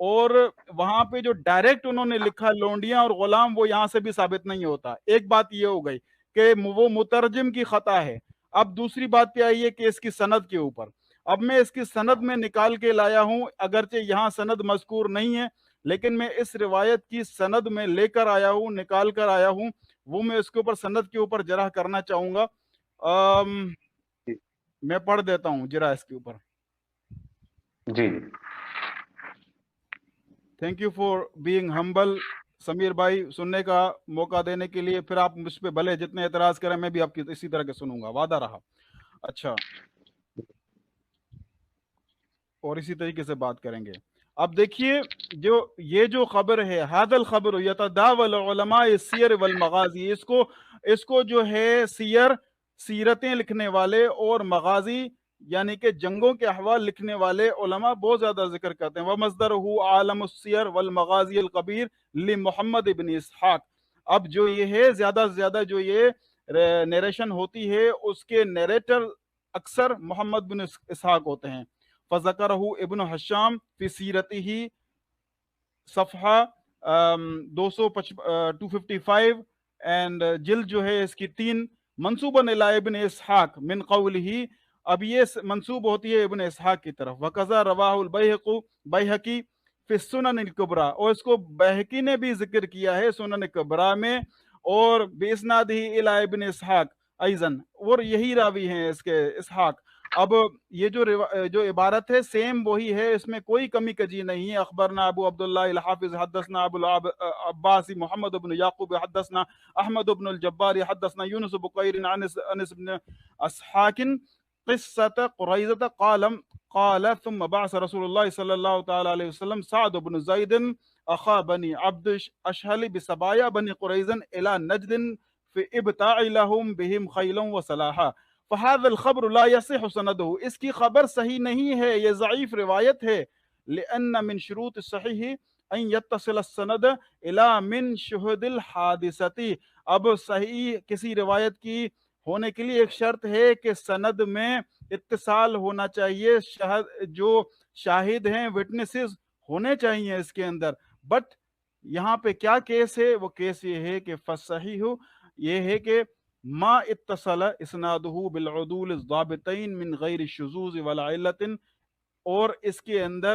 اور وہاں پہ جو ڈائریکٹ انہوں نے لکھا لونڈیاں اور غلام، وہ یہاں سے بھی ثابت نہیں ہوتا. ایک بات یہ ہو گئی کہ وہ مترجم کی خطا ہے. اب دوسری بات پہ آئیے کہ اس کی سند کے اوپر. اب میں اس کی سند میں نکال کے لایا ہوں، اگرچہ یہاں سند مذکور نہیں ہے، لیکن میں اس روایت کی سند میں لے کر آیا ہوں، نکال کر آیا ہوں. وہ میں اس کے اوپر سند کے اوپر جرح کرنا چاہوں گا. میں پڑھ دیتا ہوں جرح اس کے اوپر. جی thank you for being humble Sameer بھائی، سننے کا موقع دینے کے لیے. پھر آپ مجھ پہ بھلے جتنے اعتراض کریں، میں بھی آپ کی اسی طرح کے سنوں گا، وعدہ رہا. اچھا، اور اسی طریقے سے بات کریں گے. اب دیکھیے، یہ جو خبر ہے، هذا الخبر يتداول علماء السیر والمغازی، اس کو جو ہے سیرتیں لکھنے والے اور مغازی یعنی کہ جنگوں کے احوال لکھنے والے علماء بہت زیادہ ذکر کرتے ہیں. ومصدرہ عالم السیر والمغازی الکبیر لمحمد ابن اسحاق. اب جو یہ ہے، زیادہ سے زیادہ جو یہ نیریشن ہوتی ہے، اس کے نیریٹر اکثر محمد بن اسحاق ہوتے ہیں. فذکرہ ابن حشام فی سیرتہ صفحہ 255 اینڈ جلد جو ہے اس کی 3، منصوباً الی ابن اسحاق من قولہ. اب یہ منصوب ہوتی ہے ابن اسحاق کی طرف. وکذا رواہ البیہقی فی السنن الکبریٰ، اور اس کو بیہقی نے بھی ذکر کیا ہے سنن کبریٰ میں، اور باسنادہ الی ابن اسحاق ایضاً، اور یہی راوی ہیں اس کے اسحاق. اب یہ جو عبارت ہے سیم وہی ہے، اس میں کوئی کمی کجی نہیں ہے. اخبرنا ابو عبداللہ الحافظ حدثنا ابو عباس محمد بن یعقوب حدثنا احمد بن الجبار حدثنا یونس بقیر عن انس بن اسحاق قصة قریظة قال ثم بعث رسول اللہ صلی اللہ تعالی علیہ وسلم سعد بن زید اخا بنی عبد اشہل بسبایا بنی قریظ الى نجد في ابتاع لهم بهم خیلا وسلاحا. فهذا الخبر لا يصح سنده، اس کی خبر صحیح نہیں ہے، یہ ضعیف روایت ہے. لأن من شروط الصحیح ان يتصل السند الى من شہد الحادثة. اب صحیح کسی روایت کی ہونے کے لیے ایک شرط ہے کہ سند میں اتصال ہونا چاہیے، جو شاہد ہیں، وٹنسز ہونے چاہیے اس کے اندر. بٹ یہاں پہ کیا کیس ہے؟ وہ کیس یہ ہے کہ فصحیح یہ ہے کہ ما اتصل اسنادہ بالعدول الضابطین من غیر شذوذ ولا علت، اور اس کے اندر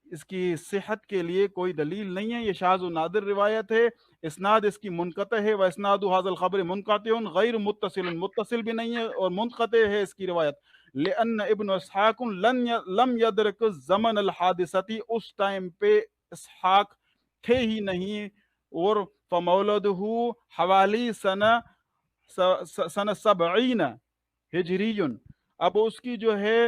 اس کی صحت کے لیے کوئی دلیل نہیں ہے، یہ شاذ و نادر روایت ہے. اسناد اس کی منقطع ہے، و اسناد هذا الخبر منقطع غیر متصل بھی نہیں ہے، اور منقطع ہے اس کی روایت. لأن ابن اسحاق لم يدرک زمن الحادثتی، اس ٹائم پہ اسحاق تھے ہی نہیں. اور فمولدہ حوالی سنہ 70 ہجری، اب اس کی جو ہے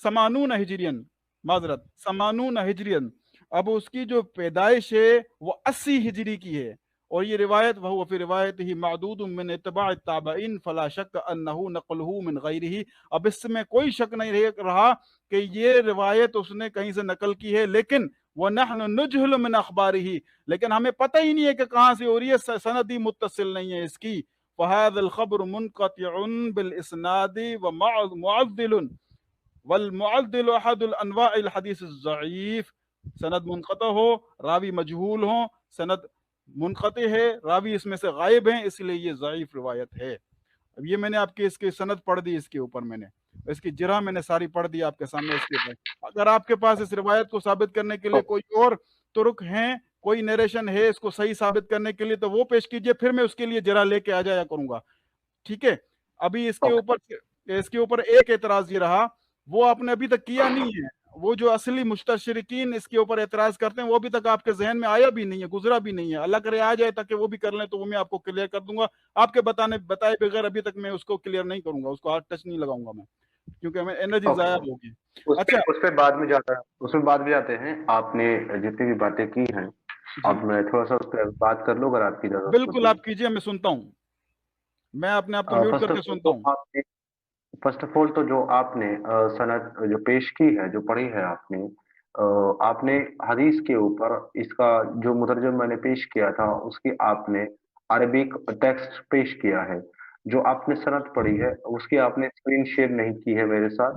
80 ہجرین، معذرت 80 ہجرین، اب اس کی جو پیدائش ہے وہ 80 ہجری کی ہے. اور یہ روایت وہ فی روایت ہی معدود من اتباع التابعین فلا شک انہ نقلہ من غیرہ. اب اس میں کوئی شک نہیں رہا کہ یہ روایت اس نے کہیں سے نقل کی ہے، لیکن وَنَحْنُ نُجْهِلُ مِنْ أَخْبَارِهِ، لیکن ہمیں پتہ ہی نہیں ہے کہ کہاں سے ہو رہی ہے، سندی متصل نہیں ہے اس کی. فَهَذَا الْخَبْرُ مُنْقَطِعٌ بِالْإِسْنَادِ وَمُعَدِّلٌ والمعدل احد الانواع الحدیث الضعیف. سند منقطع ہو، راوی مجہول ہوں، سند منقطع ہے، راوی اس میں سے غائب ہیں، اس لیے یہ ضعیف روایت ہے. اب یہ میں نے آپ کے اس کی سند پڑھ دی، اس کے اوپر میں نے اس کی جرح میں نے ساری پڑھ دی آپ کے سامنے. اس کے اوپر اگر آپ کے پاس اس روایت کو ثابت کرنے کے لیے کوئی اور طرق ہیں، کوئی نیریشن ہے اس کو صحیح ثابت کرنے کے لیے، تو وہ پیش کیجئے، پھر میں اس کے لیے جرح لے کے آ جایا کروں گا. ٹھیک ہے؟ ابھی اس کے اوپر ایک اعتراض یہ رہا، وہ آپ نے ابھی تک کیا نہیں ہے. وہ جو اصلی مستشرقین اس کے اوپر اعتراض کرتے ہیں، وہ ابھی تک آپ کے ذہن میں آیا بھی نہیں ہے، گزرا بھی نہیں ہے. اللہ کرے آ جائے تاکہ وہ بھی کر لیں، تو وہ میں آپ کو کلیئر کر دوں گا. آپ کے بتائے بغیر ابھی تک میں اس کو کلیئر نہیں کروں گا، اس کو ہاتھ ٹچ نہیں لگاؤں گا میں، کیونکہ ہمیں انرجی ضائع ہوگی. اچھا، اس پہ بعد میں جاتے ہیں. آپ نے جتنی بھی باتیں کی ہیں، اب میں تھوڑا سا اس پہ بات کر لوں اگر آپ کی اجازت. بالکل آپ کیجئے، میں سنتا ہوں، میں اپنے آپ کو میوٹ کر کے سنتا ہوں. فرسٹ آف آل تو جو آپ نے سند جو پیش کی ہے، جو پڑھی ہے آپ نے حدیث کے اوپر اس کا جو مترجم میں نے پیش کیا تھا، اس کی آپ نے عربک ٹیکسٹ پیش کیا ہے. جو آپ نے سند پڑھی ہے اس کی آپ نے اسکرین شیئر نہیں کی ہے میرے ساتھ.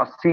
80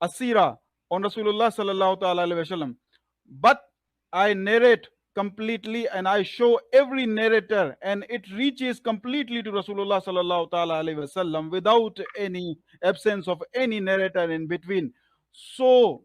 Asira on Rasulullah sallallahu ta'ala alaihi wasallam. But I narrate completely and I show every narrator and it reaches completely to Rasulullah sallallahu ta'ala alaihi wasallam without any absence of any narrator in between. So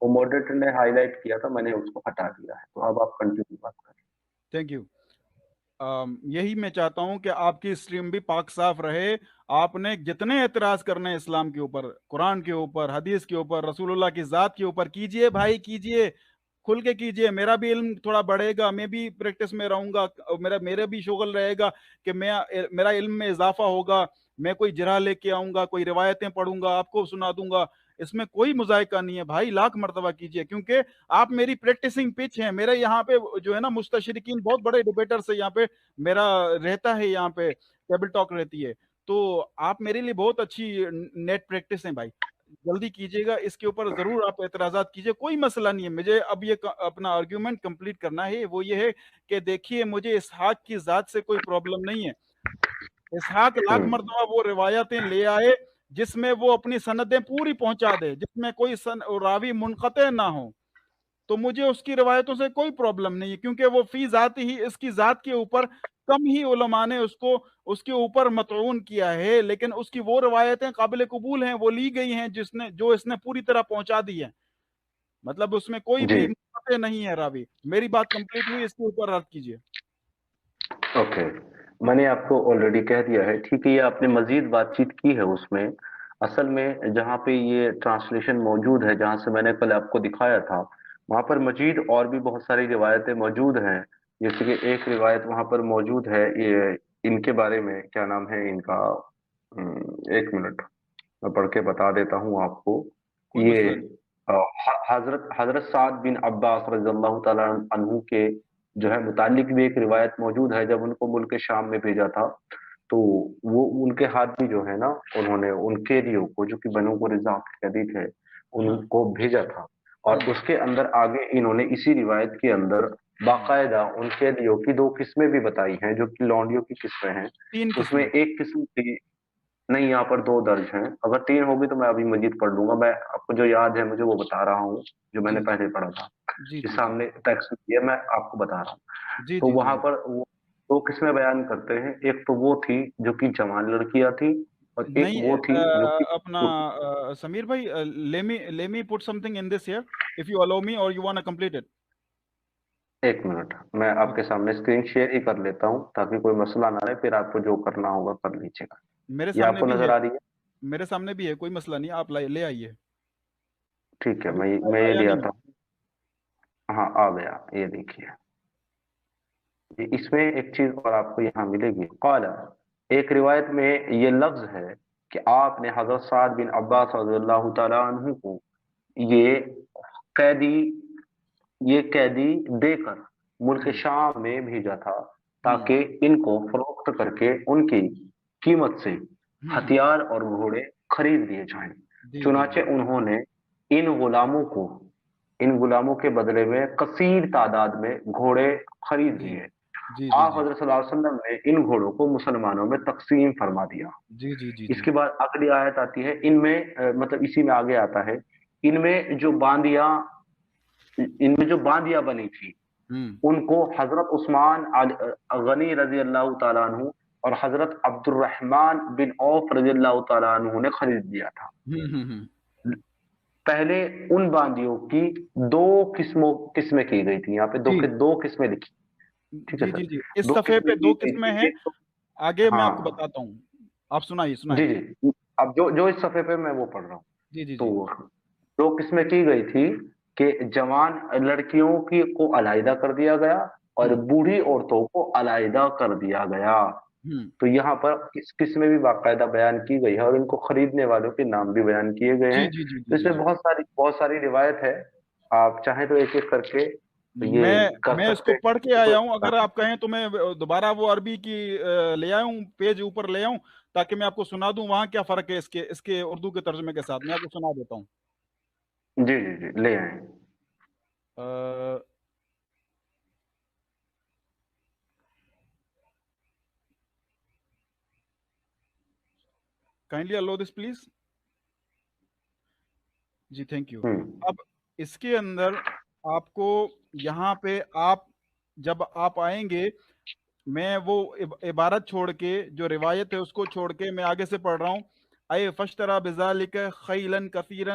وہ moderator نے high light کیا تھا، میں نے اس کو ہٹا دیا ہے، تو اب آپ کنٹینیو بات کریں۔ Thank you. یہی میں چاہتا ہوں کہ آپ کی اسٹریم بھی پاک صاف رہے۔ آپ نے جتنے اعتراض کرنے اسلام کے اوپر، قرآن کے اوپر، حدیث کے اوپر، رسول اللہ کی ذات کے اوپر، کیجئے بھائی، کیجئے، کھل کے کیجئے۔ میرا بھی علم تھوڑا بڑھے گا، میں بھی پریکٹس میں رہوں گا، میرا بھی شغل رہے گا کہ میرا علم میں اضافہ ہوگا، میں کوئی جرح لے کے آؤں گا، کوئی روایتیں پڑھوں گا، آپ کو سنا دوں گا، اس میں کوئی مذائقہ نہیں ہے بھائی، لاکھ مرتبہ کیجئے، کیونکہ آپ میری پریکٹسنگ پچ ہیں۔ میرے یہاں پہ جو ہے نا مستشرقین بہت بڑے ڈیبیٹرز سے یہاں پہ میرا رہتا ہے، یہاں پہ ٹیبل ٹاک رہتی ہے، تو آپ میرے لیے بہت اچھی نیٹ پریکٹس ہیں بھائی، جلدی کیجیے گا، اس کے اوپر ضرور آپ اعتراضات کیجیے، کوئی مسئلہ نہیں ہے۔ مجھے اب یہ اپنا آرگیومنٹ کمپلیٹ کرنا ہے، وہ یہ ہے کہ دیکھیے مجھے اسحاق کی ذات سے کوئی پرابلم نہیں ہے۔ اسحاق لاکھ مرتبہ وہ روایتیں لے آئے جس میں وہ اپنی سندیں پوری پہنچا دے، جس میں کوئی راوی منقطع نہ ہو، تو مجھے اس کی روایتوں سے کوئی پرابلم نہیں ہے، کیونکہ وہ فی ذات ہی، اس کی ذات کے اوپر کم ہی علماء نے اس کے اوپر مطعون کیا ہے، لیکن اس کی وہ روایتیں قابل قبول ہیں، وہ لی گئی ہیں جو اس نے پوری طرح پہنچا دی ہیں، مطلب اس میں کوئی جی بھی منقطع نہیں ہے راوی۔ میری بات کمپلیٹ ہوئی، اس کے اوپر رد کیجیے۔ اوکے، میں نے آپ کو آلریڈی کہہ دیا ہے، ٹھیک ہے، یہ آپ نے مزید بات چیت کی ہے اس میں۔ اصل میں جہاں پہ یہ ٹرانسلیشن موجود ہے، جہاں سے میں نے پہلے آپ کو دکھایا تھا، وہاں پر مزید اور بھی بہت ساری روایتیں موجود ہیں، جیسے کہ ایک روایت وہاں پر موجود ہے، یہ ان کے بارے میں کیا نام ہے ان کا، ایک منٹ میں پڑھ کے بتا دیتا ہوں آپ کو۔ کوئی مسئلہ یہ نہیں۔ حضرت سعد بن عباس رضی اللہ تعالیٰ عنہ کے جو ہے متعلق بھی ایک روایت موجود ہے، جب ان کو ملک شام میں بھیجا تھا تو وہ ان کے ہاتھ بھی جو ہے نا، انہوں نے ان قیدیوں کو جو کہ بنو قریظہ کے قیدی تھے ان ہاں، کو بھیجا تھا، اور اس کے اندر آگے انہوں نے اسی روایت کے اندر باقاعدہ ان قیدیوں کی دو قسمیں بھی بتائی ہیں، جو کہ لونڈیوں کی قسمیں ہیں۔ 3 اس میں قسمیں۔ ایک قسم تھی، نہیں یہاں پر دو درج ہیں، اگر تین ہوگی تو میں ابھی مزید پڑھ لوں گا، میں آپ کو جو یاد ہے مجھے وہ بتا رہا ہوں، جو میں نے جی پہلے پڑھا تھا، جی جو جی جی سامنے ٹیکسٹ کیا میں آپ کو بتا رہا ہوں۔ جی تو جی جی وہاں جی پر وہ دو قسمیں بیان کرتے ہیں، ایک تو وہ تھی جو کہ جوان لڑکیاں تھی، اور ایک نہیں، وہ تھی جو کہ اپنا سمیر بھائی، let me put something in this here if you allow me or you want to complete it. ایک منٹ میں آپ کے سامنے اسکرین شیئر ہی کر لیتا ہوں تاکہ کوئی مسئلہ نہ رہے، پھر آپ کو جو کرنا ہوگا کر لیجیے گا۔ میرے یہ آپ سامنے کو بھی نظر ہے، آ رہی ہے؟ میرے سامنے بھی ہے، کوئی مسئلہ نہیں، آپ لے آئیے۔ ٹھیک ہے، ابھی میں یہ آیا لے نہیں آتا ہوں۔ ہاں آ گیا، یہ دیکھیے، اس میں ایک چیز اور آپ کو یہاں ملے گی۔ قال، ایک روایت میں یہ لفظ ہے کہ آپ نے حضرت سعد بن عباس رضی اللہ تعالیٰ عنہ کو یہ قیدی قیدی دے کر ملک شام میں بھیجا تھا، تاکہ ان کو فروخت کر کے ان کی قیمت سے ہتھیار اور گھوڑے خرید لیے جائیں۔ جی جی چنانچہ جی انہوں نے ان غلاموں کے بدلے میں کثیر تعداد میں گھوڑے خرید جی لیے۔ جی جی آپ جی حضرت صلی اللہ علیہ وسلم نے ان گھوڑوں کو مسلمانوں میں تقسیم فرما دیا۔ جی جی جی اس جی کے بعد اگلی آیت آتی ہے، ان میں مطلب اسی میں آگے آتا ہے، ان میں جو باندیاں بنی تھی ان کو حضرت عثمان غنی رضی اللہ تعالیٰ عنہ اور حضرت عبد الرحمن بن عوف رضی اللہ تعالیٰ عنہ نے خرید لیا تھا۔ پہلے ان باندیوں کی دو قسمیں کی گئی تھی، یہاں پہ جی دو قسمیں لکھی، ٹھیک ہے جی سر، جی جی اس دو صفحے قسمیں پہ کی 2 گئی قسمیں تھی، ہیں، ایک تو آگے میں ہاں آپ کو بتاتا ہوں، آپ سنائیے۔ جی اب جو اس صفحے پہ میں وہ پڑھ رہا ہوں، جی جی جی تو دو قسمیں کی گئی تھی کہ جوان لڑکیوں کو علیحدہ کر دیا گیا اور بوڑھی عورتوں کو علیحدہ کر دیا گیا۔ تو یہاں پر اس قسمیں بھی باقاعدہ بیان کی گئی ہے اور ان کو خریدنے والوں کے نام بھی بیان کیے گئے جی ہیں۔ جی جی تو جی اس جی میں جی بہت ساری روایت ہے، آپ چاہیں تو ایک ایک کر کے یہ کر میں اس کو سکتے پڑھ کے ہیں۔ آیا ہوں، اگر آپ کہیں تو میں دوبارہ وہ عربی کی لے آیا ہوں، پیج اوپر لے آؤں تاکہ میں آپ کو سنا دوں وہاں کیا فرق ہے اس کے اردو کے ترجمے کے ساتھ، میں آپ کو سنا دیتا ہوں۔ جی جی جی لے آئیں۔ Kindly allow this please. جی تھینک یو۔ ہوں اب اس کے اندر آپ کو یہاں پہ جب آپ آئیں گے، میں وہ عبارت چھوڑ کے جو روایت ہے اس کو چھوڑ کے میں آگے سے پڑھ رہا ہوں۔ اے فشترا بذالک خیلا کثیرا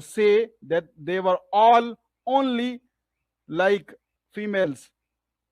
say that they were all only like females।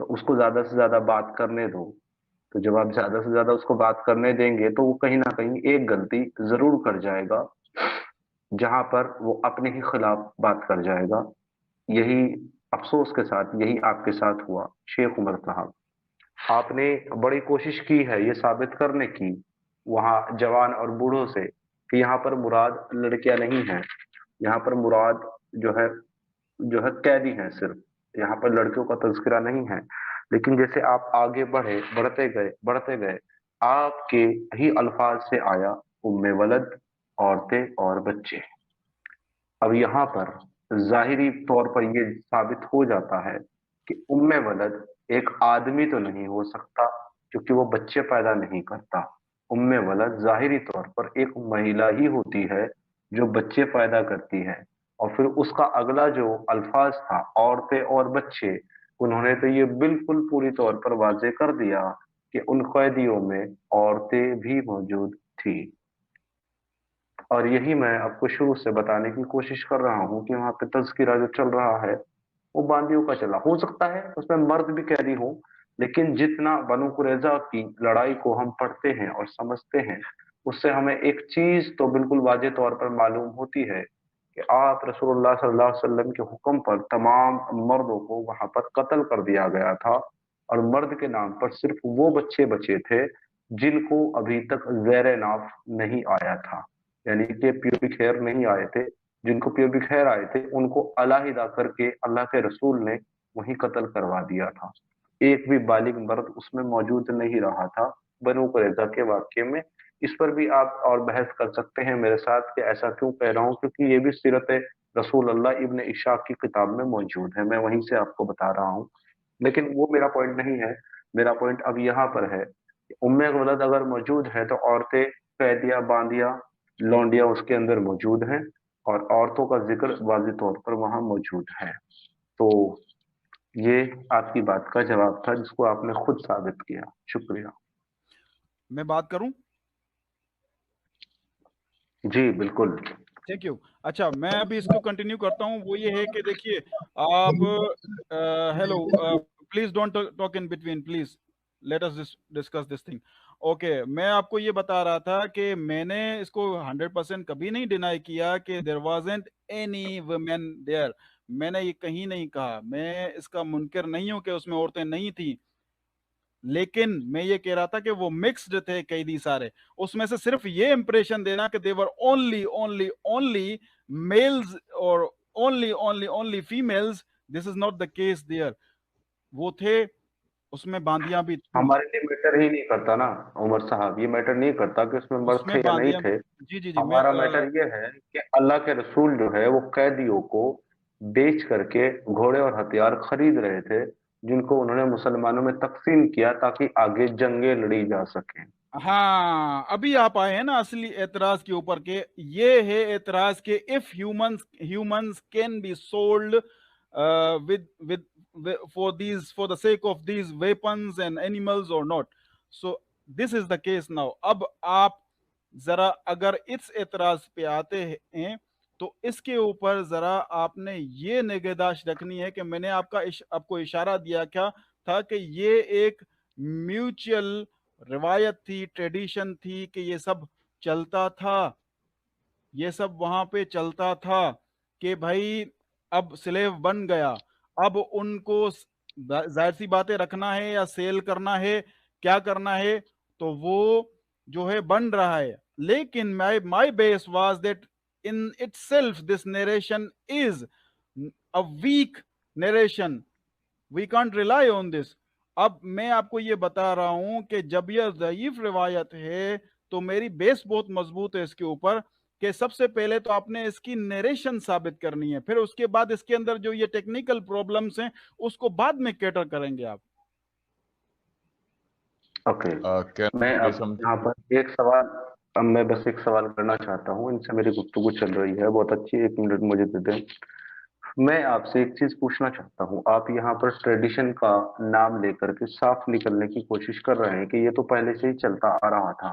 تو اس کو زیادہ سے زیادہ بات کرنے دو. تو جب آپ زیادہ سے زیادہ اس کو بات کرنے دیں گے تو وہ کہیں نہ کہیں ایک غلطی ضرور کر جائے گا جہاں پر وہ اپنے ہی خلاف بات کر جائے گا. یہی افسوس کے ساتھ یہی آپ کے ساتھ ہوا شیخ عمر صاحب. آپ نے بڑی کوشش کی ہے یہ ثابت کرنے کی وہاں جوان اور بوڑھوں سے کہ یہاں پر مراد لڑکیاں نہیں ہیں, یہاں پر مراد جو ہے قیدی ہیں صرف, یہاں پر لڑکیوں کا تذکرہ نہیں ہے. لیکن جیسے آپ آگے بڑھتے گئے آپ کے ہی الفاظ سے آیا ام ولد, عورتیں اور بچے. اب یہاں پر ظاہری طور پر یہ ثابت ہو جاتا ہے کہ ام ولد ایک آدمی تو نہیں ہو سکتا کیونکہ وہ بچے پیدا نہیں کرتا. ام ولد ظاہری طور پر ایک مہیلا ہی ہوتی ہے جو بچے پیدا کرتی ہے. اور پھر اس کا اگلا جو الفاظ تھا عورتیں اور بچے, انہوں نے تو یہ بالکل پوری طور پر واضح کر دیا کہ ان قیدیوں میں عورتیں بھی موجود تھی. اور یہی میں آپ کو شروع سے بتانے کی کوشش کر رہا ہوں کہ وہاں پہ تذکرہ جو چل رہا ہے وہ باندیوں کا چلا. ہو سکتا ہے اس میں مرد بھی قیدی ہوں, لیکن جتنا بنو قریظہ کی لڑائی کو ہم پڑھتے ہیں اور سمجھتے ہیں اس سے ہمیں ایک چیز تو بالکل واضح طور پر معلوم ہوتی ہے کہ آپ رسول اللہ صلی اللہ علیہ وسلم کے حکم پر تمام مردوں کو وہاں پر قتل کر دیا گیا تھا, اور مرد کے نام پر صرف وہ بچے بچے تھے جن کو ابھی تک زیر ناف نہیں آیا تھا, یعنی کہ پیوبک ہیئر نہیں آئے تھے. جن کو پیوبک ہیئر آئے تھے ان کو علیحدہ کر کے اللہ کے رسول نے وہیں قتل کروا دیا تھا. ایک بھی بالغ مرد اس میں موجود نہیں رہا تھا بنو قریظہ کے واقعے میں. اس پر بھی آپ اور بحث کر سکتے ہیں میرے ساتھ کہ ایسا کیوں کہہ رہا ہوں, کیونکہ یہ بھی سیرت رسول اللہ ابن اشاق کی کتاب میں موجود ہے, میں وہیں سے آپ کو بتا رہا ہوں. لیکن وہ میرا پوائنٹ نہیں ہے. میرا پوائنٹ اب یہاں پر ہے کہ ام ولد اگر موجود ہے تو عورتیں, قیدیاں, باندیاں, لونڈیاں اس کے اندر موجود ہیں, اور عورتوں کا ذکر واضح طور پر وہاں موجود ہے. تو یہ آپ کی بات کا جواب تھا جس کو آپ نے خود ثابت کیا. شکریہ. میں بات کروں؟ جی بالکل. Thank you. اچھا میں ابھی اس کو کنٹینیو کرتا ہوں. وہ یہ ہے کہ دیکھیے آپ, hello please don't talk in between please, let us discuss this thing. Okay, میں آپ کو یہ بتا رہا تھا کہ میں نے اس کو 100% کبھی نہیں ڈینائی کیا کہ دیر وازنٹ اینی ویمن دیئر. میں نے یہ کہیں نہیں کہا, میں اس کا منکر نہیں ہوں کہ اس میں عورتیں نہیں تھیں, لیکن میں یہ کہہ رہا تھا کہ وہ مکسڈ تھے قیدی سارے. اس میں سے صرف یہ امپریشن دینا کہ they were only males or only females, this is not the case there. وہ تھے, اس میں باندیاں بھی تھیں. ہمارے لیے میٹر ہی نہیں کرتا نا عمر صاحب, یہ میٹر نہیں کرتا کہ اس میں اس مرد میں تھے یا نہیں باندیاں, تھے. جی میں ہمارا میٹر یہ ہے کہ اللہ کے رسول جو ہے وہ قیدیوں کو بیچ کر کے گھوڑے اور ہتھیار خرید رہے تھے جن کو انہوں نے مسلمانوں میں تقسیم کیا تاکہ آگے جنگیں لڑی جا سکیں. ہاں, ابھی آپ آئے ہیں نا اصلی اعتراض کے اوپر, کہ یہ ہے اعتراض کہ if humans can be sold for the sake of these weapons and animals or not. So this is the case now. اب آپ ذرا اگر اس اعتراض پہ آتے ہیں تو اس کے اوپر ذرا آپ نے یہ نگہداشت رکھنی ہے کہ میں نے آپ کو اشارہ دیا کیا تھا کہ یہ ایک میوچل روایت تھی, ٹریڈیشن تھی, کہ یہ سب چلتا تھا, یہ سب وہاں پہ چلتا تھا کہ بھائی اب سلیو بن گیا, اب ان کو ظاہر سی باتیں رکھنا ہے یا سیل کرنا ہے, کیا کرنا ہے, تو وہ جو ہے بن رہا ہے. لیکن my base was that in itself this narration is a weak narration, we can't rely on this. اب میں آپ کو یہ بتا رہا ہوں کہ جب یہ ضعیف روایت ہے تو میری بیس بہت مضبوط ہے اس کے اوپر, کہ سب سے پہلے تو آپ نے اس کی نیریشن ثابت کرنی ہے, پھر اس کے بعد اس کے اندر جو یہ ٹیکنیکل پرابلمز ہیں اس کو بعد میں کیٹر کریں گے آپ. اوکے, میں اب یہاں پر ایک سوال, میں بس ایک سوال کرنا چاہتا ہوں. ان سے میری گفتگو چل رہی ہے بہت اچھی, 1 منٹ مجھے دے دیں. میں آپ سے ایک چیز پوچھنا چاہتا ہوں. آپ یہاں پر ٹریڈیشن کا نام لے کر کے صاف نکلنے کی کوشش کر رہے ہیں کہ یہ تو پہلے سے ہی چلتا آ رہا تھا.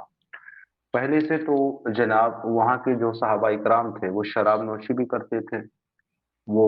پہلے سے تو جناب وہاں کے جو صحابہ اکرام تھے وہ شراب نوشی بھی کرتے تھے, وہ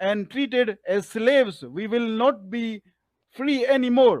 and treated as slaves, we will not be free anymore।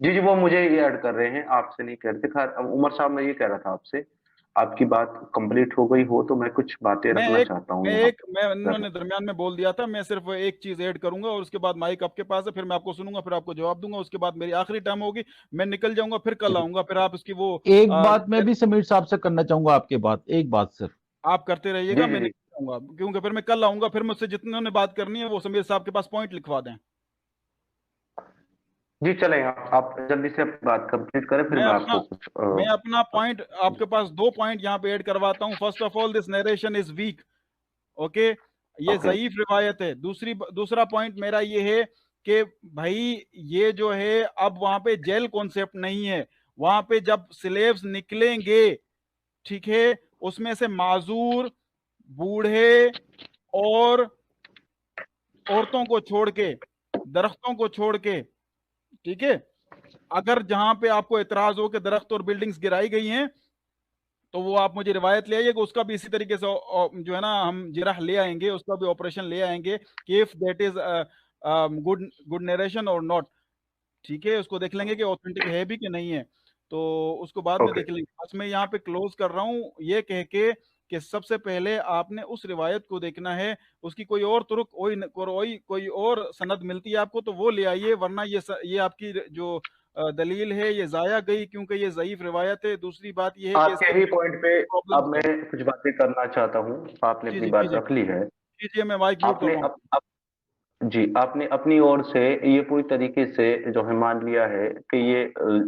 جی جی، وہ مجھے یہ ایڈ کر رہے ہیں، آپ سے نہیں کہہ رہے تھے. خیر عمر صاحب، میں یہ کہہ رہا تھا آپ سے، آپ کی بات کمپلیٹ ہو گئی ہو تو میں کچھ باتیں رکھنا چاہتا ہوں یہاں میں انہوں پر. نے درمیان میں بول دیا تھا، میں صرف ایک چیز ایڈ کروں گا اور اس کے بعد مائک آپ کے پاس ہے، پھر میں آپ کو سنوں گا، پھر آپ کو جواب دوں گا، اس کے بعد میری آخری ٹائم ہوگی، میں نکل جاؤں گا، پھر کل آؤں گا، پھر آپ اس کی وہ ایک بات میں بھی سمیر صاحب سے کرنا چاہوں گا آپ کے بات، ایک بات صرف. آپ کرتے رہیے جی گا، جی میں جی نکل جاؤں گا، کیونکہ پھر میں کل آؤں گا، پھر مجھ سے جتنے نے بات کرنی ہے وہ سمیر صاحب کے پاس پوائنٹ لکھوا دیں. جی، چلیں آپ جلدی سے اپنی بات کمپلیٹ کریں، پھر میں میں آپ اپنا کو کچھ میں اپنا پوائنٹ آپ کے پاس 2 پوائنٹ یہاں پہ ایڈ کرواتا ہوں. First of all, this narration is weak. Okay, یہ اوکے. ضعیف روایت ہے. دوسرا پوائنٹ میرا یہ ہے کہ بھائی یہ جو ہے اب وہاں پہ جیل کانسیپٹ نہیں ہے. وہاں پہ جب سلیبس نکلیں گے، ٹھیک ہے، اس میں سے معذور، بوڑھے اور عورتوں کو چھوڑ کے، درختوں کو چھوڑ کے، ٹھیک ہے، اگر جہاں پہ آپ کو اعتراض ہو کہ درخت اور بلڈنگز گرائی گئی ہیں تو وہ آپ مجھے روایت لے آئیے کہ اس کا بھی اسی طریقے سے جو ہے نا ہم جرح لے آئیں گے، اس کا بھی آپریشن لے آئیں گے کہ if that is good narration or not. ٹھیک ہے، اس کو دیکھ لیں گے کہ اوتھینٹک ہے بھی کہ نہیں ہے، تو اس کو بعد میں اوکے. دیکھ لیں گے. بس میں یہاں پہ کلوز کر رہا ہوں یہ کہہ کے کہ سب سے پہلے آپ نے اس روایت کو دیکھنا ہے، اس کی کوئی اور طرق، کوئی اور سند ملتی ہے آپ کو تو وہ لے آئیے، ورنہ یہ آپ کی جو دلیل ہے یہ ضائع گئی، کیونکہ یہ ضعیف روایت ہے. دوسری بات یہ ہے کہ آپ اس کے کے ہی پوائنٹ پہ اب پرابلمس میں ہیں. کچھ باتیں کرنا چاہتا ہوں. آپ نے جی اپنی جی بات کیجیے، رکھ لی ہے. کیجیے، میں مائک میوٹ آپ کر نے رہا ہوں. جی، آپ نے اپنی اور سے یہ پوری طریقے سے جو ہے مان لیا ہے کہ یہ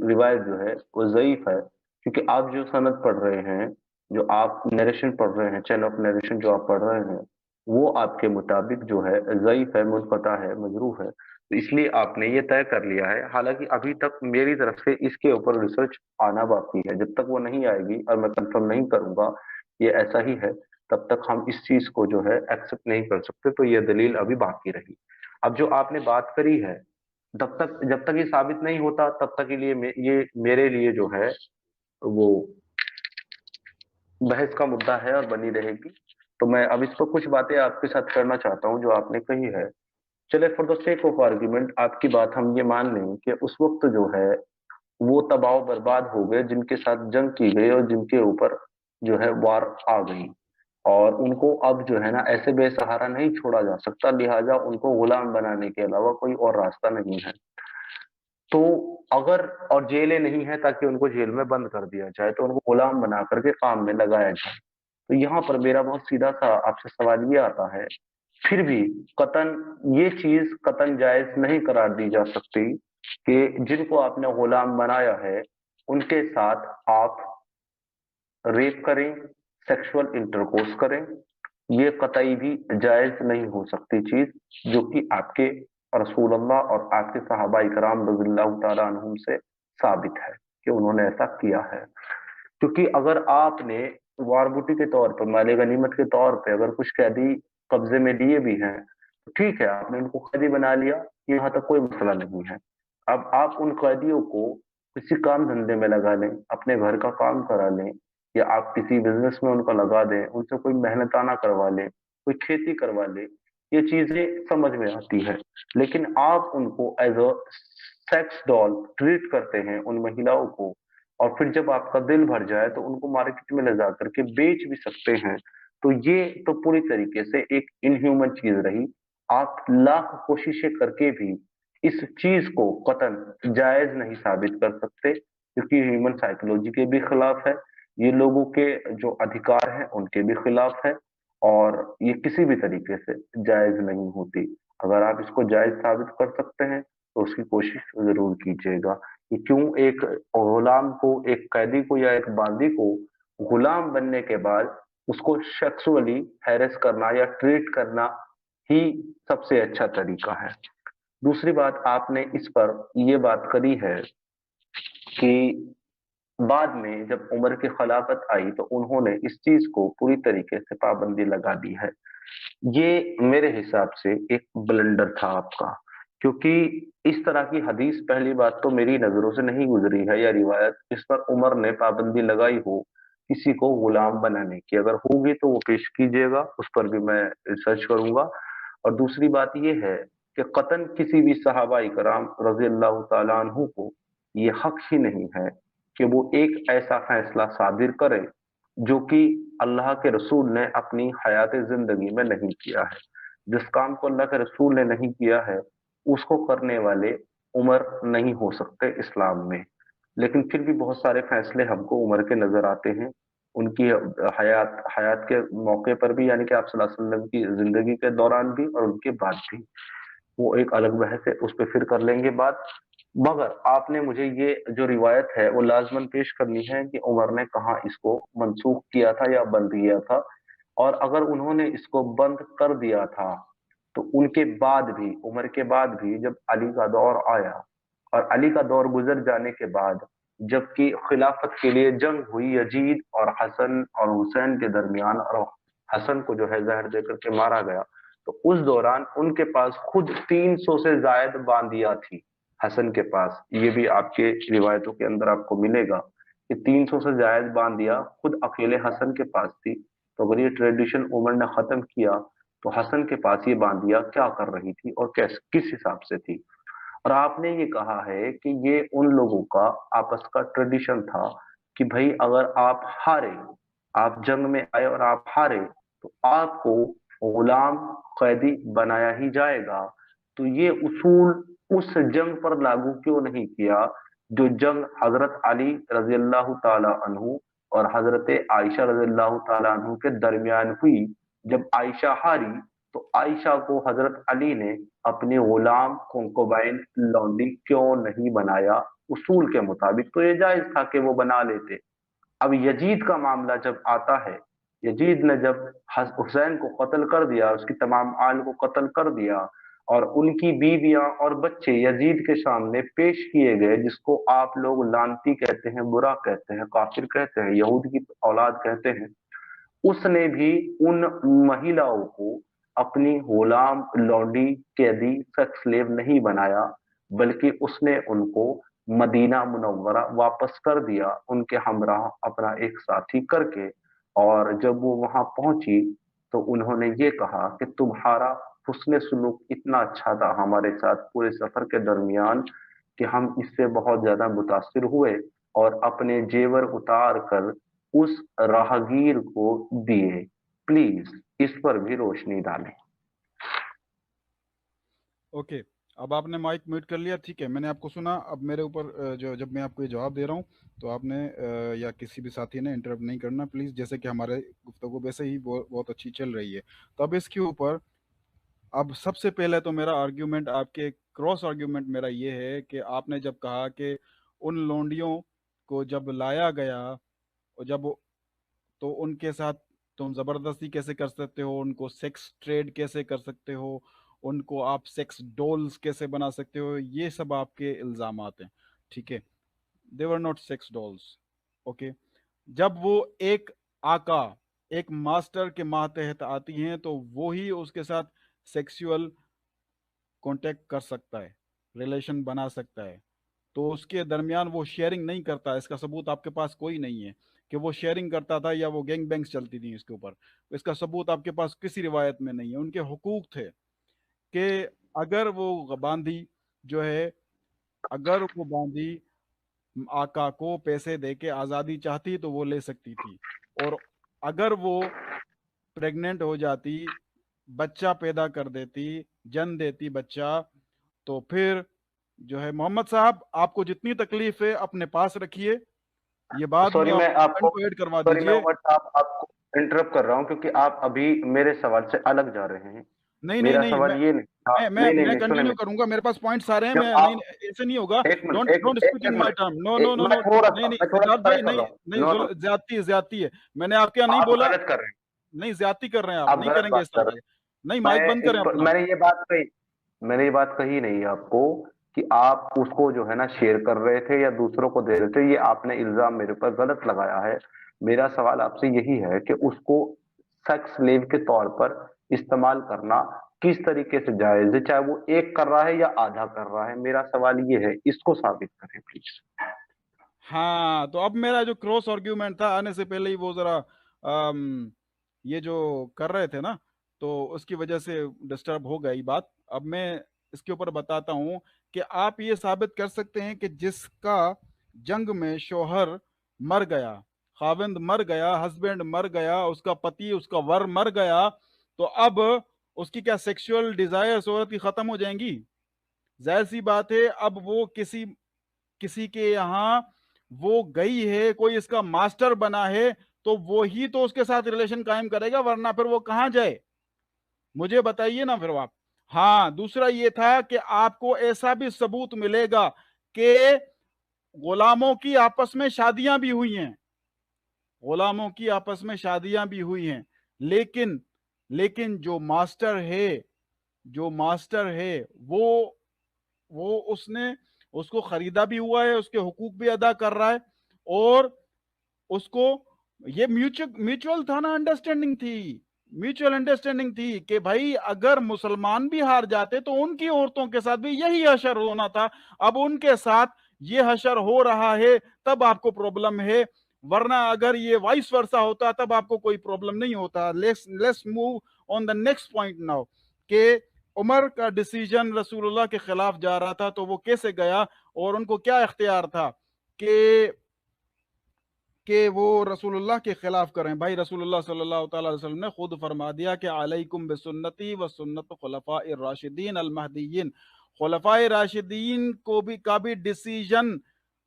روایت جو ہے وہ ضعیف ہے، کیونکہ آپ جو سند پڑھ رہے ہیں، جو آپ نیریشن پڑھ رہے ہیں، چین آف نیریشن جو آپ پڑھ رہے ہیں، وہ آپ کے مطابق جو ہے ضعیف ہے، منقطع ہے، مجروح ہے. تو اس لیے آپ نے یہ طے کر لیا ہے. حالانکہ ابھی تک میری طرف سے اس کے اوپر ریسرچ آنا باقی ہے. جب تک وہ نہیں آئے گی اور میں کنفرم نہیں کروں گا یہ ایسا ہی ہے، تب تک ہم اس چیز کو جو ہے ایکسپٹ نہیں کر سکتے. تو یہ دلیل ابھی باقی رہی. اب جو آپ نے بات کری ہے، جب تک یہ ثابت نہیں ہوتا تب تک کے لیے یہ میرے لیے جو ہے وہ بحث کا مدعا ہے اور بنی رہے گی. تو میں اب اس پر کچھ باتیں آپ کے ساتھ کرنا چاہتا ہوں جو آپ نے کہی ہے. چلے for the sake of argument آپ کی بات ہم یہ مان لیں کہ اس وقت جو ہے وہ تباہ و برباد ہو گئے جن کے ساتھ جنگ کی گئی اور جن کے اوپر جو ہے وار آ گئی، اور ان کو اب جو ہے نا ایسے بے سہارا نہیں چھوڑا جا سکتا، لہٰذا ان کو غلام بنانے کے علاوہ کوئی اور راستہ نہیں ہے. تو اگر اور جیلیں نہیں ہیں تاکہ ان کو جیل میں بند کر دیا جائے، تو ان کو غلام بنا کر کے کام میں لگایا جائے. تو یہاں پر میرا بہت سیدھا سا آپ سے سوال یہ آتا ہے، پھر بھی قطعاً یہ چیز قطعاً جائز نہیں قرار دی جا سکتی کہ جن کو آپ نے غلام بنایا ہے ان کے ساتھ آپ ریپ کریں، سیکشول انٹرکورس کریں. یہ قطعی بھی جائز نہیں ہو سکتی چیز، جو کہ آپ کے رسول اللہ اور آپ کے صحابہ کرام رضی اللہ تعالیٰ عنہم سے ثابت ہے کہ انہوں نے ایسا کیا ہے. کیونکہ اگر آپ نے واربوٹی کے طور پر، مال غنیمت کے طور پہ اگر کچھ قیدی قبضے میں لیے بھی ہیں تو ٹھیک ہے، آپ نے ان کو قیدی بنا لیا، یہاں تک کوئی مسئلہ نہیں ہے. اب آپ ان قیدیوں کو کسی کام دھندے میں لگا لیں، اپنے گھر کا کام کرا لیں، یا آپ کسی بزنس میں ان کو لگا دیں، ان سے کوئی محنتانہ کروا لیں، کوئی کھیتی کروا لیں، یہ چیزیں سمجھ میں آتی ہے. لیکن آپ ان کو ایز اے سیکس ڈال ٹریٹ کرتے ہیں ان مہیلاؤں کو، اور پھر جب آپ کا دل بھر جائے تو ان کو مارکیٹ میں لے جا کر کے بیچ بھی سکتے ہیں. تو یہ تو پوری طریقے سے ایک انہیومن چیز رہی. آپ لاکھ کوششیں کر کے بھی اس چیز کو قطعاً جائز نہیں ثابت کر سکتے، کیونکہ ہیومن سائیکولوجی کے بھی خلاف ہے، یہ لوگوں کے جو ادھیکار ہیں ان کے بھی خلاف ہے، اور یہ کسی بھی طریقے سے جائز نہیں ہوتی. اگر آپ اس کو جائز ثابت کر سکتے ہیں تو اس کی کوشش ضرور کیجیے گا. کہ کیوں ایک غلام کو، ایک قیدی کو یا ایک باندی کو غلام بننے کے بعد اس کو سیکسولی ہیرس کرنا یا ٹریٹ کرنا ہی سب سے اچھا طریقہ ہے. دوسری بات آپ نے اس پر یہ بات کری ہے کہ بعد میں جب عمر کی خلافت آئی تو انہوں نے اس چیز کو پوری طریقے سے پابندی لگا دی ہے. یہ میرے حساب سے ایک بلنڈر تھا آپ کا، کیونکہ اس طرح کی حدیث پہلی بات تو میری نظروں سے نہیں گزری ہے، یا روایت اس پر عمر نے پابندی لگائی ہو کسی کو غلام بنانے کی. اگر ہوگی تو وہ پیش کیجیے گا، اس پر بھی میں ریسرچ کروں گا. اور دوسری بات یہ ہے کہ قطعاً کسی بھی صحابہ کرام رضی اللہ تعالیٰ عنہ کو یہ حق ہی نہیں ہے کہ وہ ایک ایسا فیصلہ صادر کرے جو کہ اللہ کے رسول نے اپنی حیات زندگی میں نہیں کیا ہے۔ جس کام کو اللہ کے رسول نے نہیں کیا ہے اس کو کرنے والے عمر نہیں ہو سکتے اسلام میں، لیکن پھر بھی بہت سارے فیصلے ہم کو عمر کے نظر آتے ہیں، ان کی حیات کے موقع پر بھی، یعنی کہ آپ صلی اللہ علیہ وسلم کی زندگی کے دوران بھی اور ان کے بعد بھی۔ وہ ایک الگ بحث ہے، اس پہ پھر کر لیں گے بات۔ مگر آپ نے مجھے یہ جو روایت ہے وہ لازماً پیش کرنی ہے کہ عمر نے کہاں اس کو منسوخ کیا تھا یا بند کیا تھا، اور اگر انہوں نے اس کو بند کر دیا تھا تو ان کے بعد بھی، عمر کے بعد بھی، جب علی کا دور آیا اور علی کا دور گزر جانے کے بعد جبکہ خلافت کے لیے جنگ ہوئی یزید اور حسن اور حسین کے درمیان، اور حسن کو جو ہے زہر دے کر کے مارا گیا، تو اس دوران ان کے پاس خود 300 سے زائد باندیاں تھی حسن کے پاس۔ یہ بھی آپ کے روایتوں کے اندر آپ کو ملے گا کہ 300 سے زائد باندیاں خود اکیلے حسن کے پاس تھی۔ تو اگر یہ ٹریڈیشن عمر نے ختم کیا تو حسن کے پاس یہ باندیاں کیا کر رہی تھی اور کس حساب سے تھی؟ اور آپ نے یہ کہا ہے کہ یہ ان لوگوں کا آپس کا ٹریڈیشن تھا کہ بھائی اگر آپ ہارے، آپ جنگ میں آئے اور آپ ہارے تو آپ کو غلام قیدی بنایا ہی جائے گا۔ تو یہ اصول اس جنگ پر لاگو کیوں نہیں کیا جو جنگ حضرت علی رضی اللہ تعالی عنہ اور حضرت عائشہ رضی اللہ تعالی عنہ کے درمیان ہوئی؟ جب عائشہ ہاری تو عائشہ کو حضرت علی نے اپنے غلام کنکوبائن لونڈی کیوں نہیں بنایا؟ اصول کے مطابق تو یہ جائز تھا کہ وہ بنا لیتے۔ اب یزید کا معاملہ جب آتا ہے، یزید نے جب حسین کو قتل کر دیا، اس کی تمام آل کو قتل کر دیا، اور ان کی بیویاں اور بچے یزید کے سامنے پیش کیے گئے، جس کو آپ لوگ لانتی کہتے ہیں، برا کہتے ہیں، کافر کہتے ہیں، یہود کی اولاد کہتے ہیں، اس نے بھی ان مہیلاؤں کو اپنی غلام لونڈی قیدی سیکس سلیو نہیں بنایا، بلکہ اس نے ان کو مدینہ منورہ واپس کر دیا ان کے ہمراہ اپنا ایک ساتھی کر کے۔ اور جب وہ وہاں پہنچی تو انہوں نے یہ کہا کہ تمہارا حسن سلوک اتنا اچھا تھا ہمارے ساتھ پورے سفر کے درمیان کہ ہم اس سے بہت زیادہ متاثر ہوئے اور اپنے جیور اتار کر اس راہگیر کو دیے۔ پلیز اس پر بھی روشنی ڈالیں۔ اوکے، اب آپ نے مائک میوٹ کر لیا، ٹھیک ہے، میں نے آپ کو سنا۔ اب میرے اوپر جب میں آپ کو یہ جواب دے رہا ہوں تو آپ نے یا کسی بھی ساتھی نے انٹرپٹ نہیں کرنا پلیز، جیسے کہ ہمارے گفتگو ویسے ہی بہت اچھی چل رہی ہے۔ تو اب اس کے اوپر اب سب سے پہلے تو میرا آرگیومنٹ، آپ کے کراس آرگیومنٹ میرا یہ ہے کہ آپ نے جب کہا کہ ان لونڈیوں کو جب لایا گیا اور جب تو ان کے ساتھ تم زبردستی کیسے کر سکتے ہو، ان کو سیکس ٹریڈ کیسے کر سکتے ہو، ان کو آپ سیکس ڈولز کیسے بنا سکتے ہو، یہ سب آپ کے الزامات ہیں، ٹھیک ہے۔ they were not sex dolls، okay. جب وہ ایک آقا، ایک ماسٹر کے ماتحت آتی ہیں تو وہی اس کے ساتھ سیکسول کانٹیکٹ کر سکتا ہے، ریلیشن بنا سکتا ہے، تو اس کے درمیان وہ شیئرنگ نہیں کرتا۔ اس کا ثبوت آپ کے پاس کوئی نہیں ہے کہ وہ شیئرنگ کرتا تھا یا وہ گینگ بینگز چلتی تھیں اس کے اوپر، اس کا ثبوت آپ کے پاس کسی روایت میں نہیں ہے۔ ان کے حقوق تھے کہ اگر وہ باندھی جو ہے، اگر وہ باندھی آقا کو پیسے دے کے آزادی چاہتی تو وہ لے سکتی تھی، اور اگر وہ پریگننٹ ہو جاتی، بچہ پیدا کر دیتی، جن دیتی بچہ، تو پھر جو ہے محمد صاحب آپ کو جتنی تکلیف ہے اپنے پاس رکھیے، یہ بات سوری میں آپ کو ایڈ کروا سوری میں دیجئے۔ عمر صاحب آپ کو انٹرپٹ کر رہا ہوں کیونکہ آپ ابھی میرے سوال سے الگ جا رہے ہیں۔ نہیں میرا نہیں، سوال یہ نہیں تھا، میں سنیں کنٹینیو میں، کروں گا، میرے پاس پوائنٹ سارے ہیں، جب میں آپ نہیں ایسے نہیں ہوگا، ایک minute don't speak in my time, no no no میں نو، تھوڑا نہیں سا سجاد بھائی، کریکٹ کر نہیں رہا ہوں۔ نہیں، زیادتی ہے، میں نے آپ کیا نہیں آپ بولا، غلط کر رہے ہیں، نہیں زیادتی کر رہے ہیں آپ، نہیں غلط کریں گے بات اس کر طرح رہے کا، ہیں۔ نہیں مائک بند کریں اپنا۔ میں نے یہ بات کہی، میں نے یہ بات کہی نہیں آپ کو کہ آپ اس کو جو ہے نا شیئر کر رہے تھے یا دوسروں کو دے رہے تھے، یہ آپ نے الزام میرے پر غلط لگایا ہے۔ میرا سوال آپ سے یہی ہے کہ اس کو سیکس سلیو کے طور پر استعمال کرنا کس طریقے سے جائز ہے، چاہے وہ ایک کر رہا ہے یا آدھا کر رہا ہے؟ میرا سوال یہ ہے، اس کو ثابت کریں پلیز۔ ہاں، تو اب میرا جو کراس آرگیومنٹ تھا آنے سے پہلے ہی وہ ذرا یہ جو کر رہے تھے نا، تو اس کی وجہ سے ڈسٹرب ہو گئی بات۔ اب میں اس کے اوپر بتاتا ہوں کہ آپ یہ ثابت کر سکتے ہیں کہ جس کا جنگ میں شوہر مر گیا، خاوند مر گیا، ہسبینڈ مر گیا، اس کا پتی، اس کا ور مر گیا، تو اب اس کی کیا سیکشول ڈیزائرز عورت کی ختم ہو جائیں گی؟ ظاہر سی بات ہے، اب وہ کسی کے یہاں وہ گئی ہے، کوئی اس کا ماسٹر بنا ہے، تو وہی تو اس کے ساتھ ریلیشن قائم کرے گا، ورنہ پھر وہ کہاں جائے؟ مجھے بتائیے نا پھر آپ۔ ہاں، دوسرا یہ تھا کہ آپ کو ایسا بھی ثبوت ملے گا کہ غلاموں کی آپس میں شادیاں بھی ہوئی ہیں، غلاموں کی آپس میں شادیاں بھی ہوئی ہیں، لیکن جو ماسٹر ہے وہ اس نے اس کو خریدا بھی ہوا ہے، اس کے حقوق بھی ادا کر رہا ہے، اور اس کو یہ میوچل تھا نا، میوچل انڈرسٹینڈنگ تھی کہ بھائی اگر مسلمان بھی ہار جاتے تو ان کی عورتوں کے ساتھ بھی یہی حشر ہونا تھا، اب ان کے ساتھ یہ حشر ہو رہا ہے تب آپ کو پرابلم ہے، ورنہ اگر یہ وائس ورسا ہوتا تب آپ کو کوئی پرابلم نہیں ہوتا۔ Let's move on the next point now, کہ عمر کا ڈیسیجن رسول اللہ کے خلاف جا رہا تھا تو وہ کیسے گیا، اور ان کو کیا اختیار تھا کہ وہ رسول اللہ کے خلاف کریں؟ بھائی رسول اللہ صلی اللہ تعالی علیہ وسلم نے خود فرما دیا کہ علیکم بسنتی و سنت خلفاء الراشدین المہدیین، خلفاء راشدین کا بھی ڈیسیجن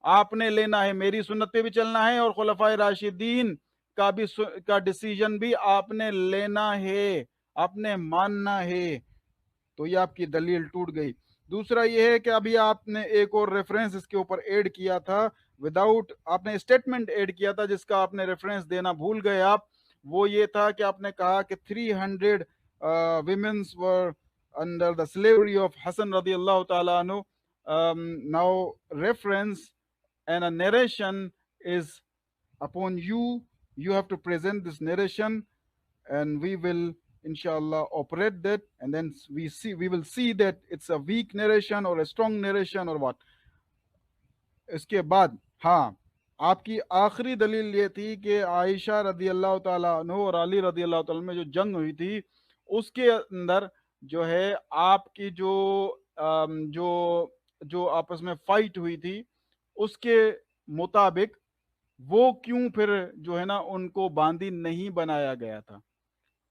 آپ نے لینا ہے، میری سنت پہ بھی چلنا ہے، اور خلفاء راشدین کا ڈیسیجن بھی آپ نے لینا ہے، آپ نے ماننا ہے۔ تو یہ آپ کی دلیل ٹوٹ گئی۔ دوسرا یہ ہے کہ ابھی آپ نے ایک اور ریفرنس اس کے اوپر ایڈ کیا تھا، آپ نے اسٹیٹمنٹ ایڈ کیا تھا جس کا آپ نے ریفرنس دینا بھول گئے آپ، وہ یہ تھا کہ آپ نے کہا کہ 300 women's were under the slavery of Hassan رضی اللہ تعالیٰ عنہ۔ Now reference and a narration is upon you. You have to present this narration and we will inshallah operate that, and then we will see that it's a weak narration or a strong narration or what. اس کے بعد ہاں، آپ کی آخری دلیل یہ تھی کہ عائشہ رضی اللہ تعالیٰ عنہ اور علی رضی اللہ تعالیٰ عنہ میں جو جنگ ہوئی تھی اس کے اندر جو ہے آپ کی جو آپس میں فائٹ ہوئی تھی اس کے مطابق وہ کیوں پھر جو ہے نا ان کو باندی نہیں بنایا گیا تھا؟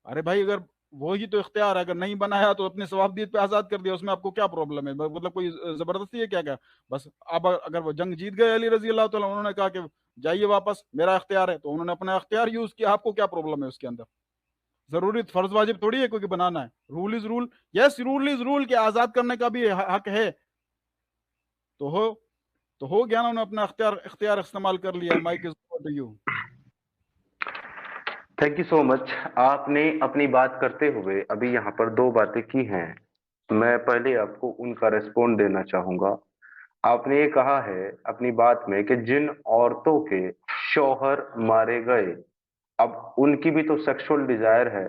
ارے بھائی اگر وہی تو اختیار ہے، اگر نہیں بنایا تو اپنے ثواب دیت پہ آزاد کر دیا، اس میں آپ کو کیا پرابلم ہے؟ مطلب کوئی زبردستی ہے کیا؟ بس اب اگر وہ جنگ جیت گئے علی رضی اللہ تعالیٰ، انہوں نے کہا کہ جائیے واپس، میرا اختیار ہے، تو انہوں نے اپنا اختیار یوز کیا، آپ کو کیا پرابلم ہے اس کے اندر؟ ضروری فرض واجب تھوڑی ہے کوئی بنانا ہے، رول از رول، یس رول از رول کہ آزاد کرنے کا بھی حق ہے، تو ہو گیا نا، انہوں نے اپنا اختیار استعمال کر لیا۔ Mic is over to you. Thank you so much. آپ نے اپنی بات کرتے ہوئے ابھی یہاں پر 2 باتیں کی ہیں، میں پہلے آپ کو ان کا ریسپونڈ دینا چاہوں گا۔ آپ نے یہ کہا ہے اپنی بات میں کہ جن عورتوں کے شوہر مارے گئے، اب ان کی بھی تو سیکشول ڈیزائر ہے،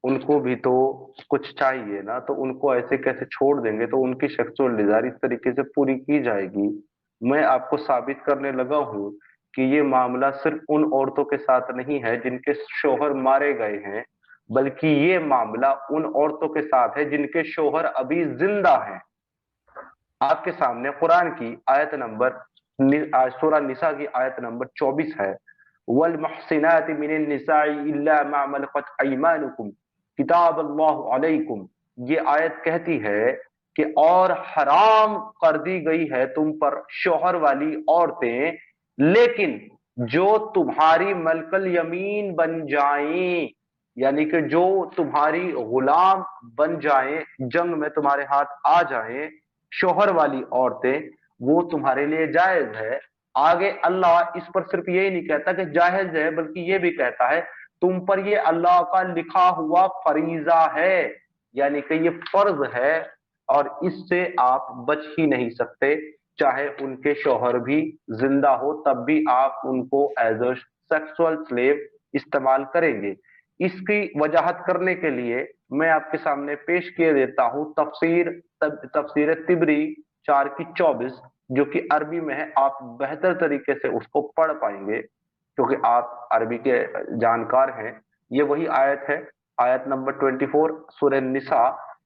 ان کو بھی تو کچھ چاہیے نا، تو ان کو ایسے کیسے چھوڑ دیں گے؟ تو ان کی سیکشول ڈیزائر اس طریقے سے پوری کی جائے گی۔ میں آپ کو ثابت کرنے لگا ہوں کہ یہ معاملہ صرف ان عورتوں کے ساتھ نہیں ہے جن کے شوہر مارے گئے ہیں، بلکہ یہ معاملہ ان عورتوں کے ساتھ ہے جن کے شوہر ابھی زندہ ہیں۔ آپ کے سامنے قرآن کی آیت نمبر سورہ نساء کی آیت نمبر 24 ہے، وَالْمُحْصِنَاتِ مِنَ النِّسَاءِ إِلَّا مَا مَلَكَتْ أَيْمَانُكُمْ كِتَابَ اللَّهُ عَلَيْكُمْ۔ یہ آیت کہتی ہے کہ اور حرام کر دی گئی ہے تم پر شوہر والی عورتیں، لیکن جو تمہاری ملک الیمین بن جائیں، یعنی کہ جو تمہاری غلام بن جائیں، جنگ میں تمہارے ہاتھ آ جائیں، شوہر والی عورتیں، وہ تمہارے لیے جائز ہے۔ آگے اللہ اس پر صرف یہی نہیں کہتا کہ جائز ہے، بلکہ یہ بھی کہتا ہے تم پر یہ اللہ کا لکھا ہوا فریضہ ہے، یعنی کہ یہ فرض ہے اور اس سے آپ بچ ہی نہیں سکتے، چاہے ان کے شوہر بھی زندہ ہو تب بھی آپ ان کو ایز اے سیکسول سلیو استعمال کریں گے۔ اس کی وضاحت کرنے کے لیے میں آپ کے سامنے پیش کیے دیتا ہوں تفسیر طبری 4 کی 24، جو کہ عربی میں ہے، آپ بہتر طریقے سے اس کو پڑھ پائیں گے کیونکہ آپ عربی کے جانکار ہیں۔ یہ وہی آیت ہے، آیت نمبر 24 سورہ نساء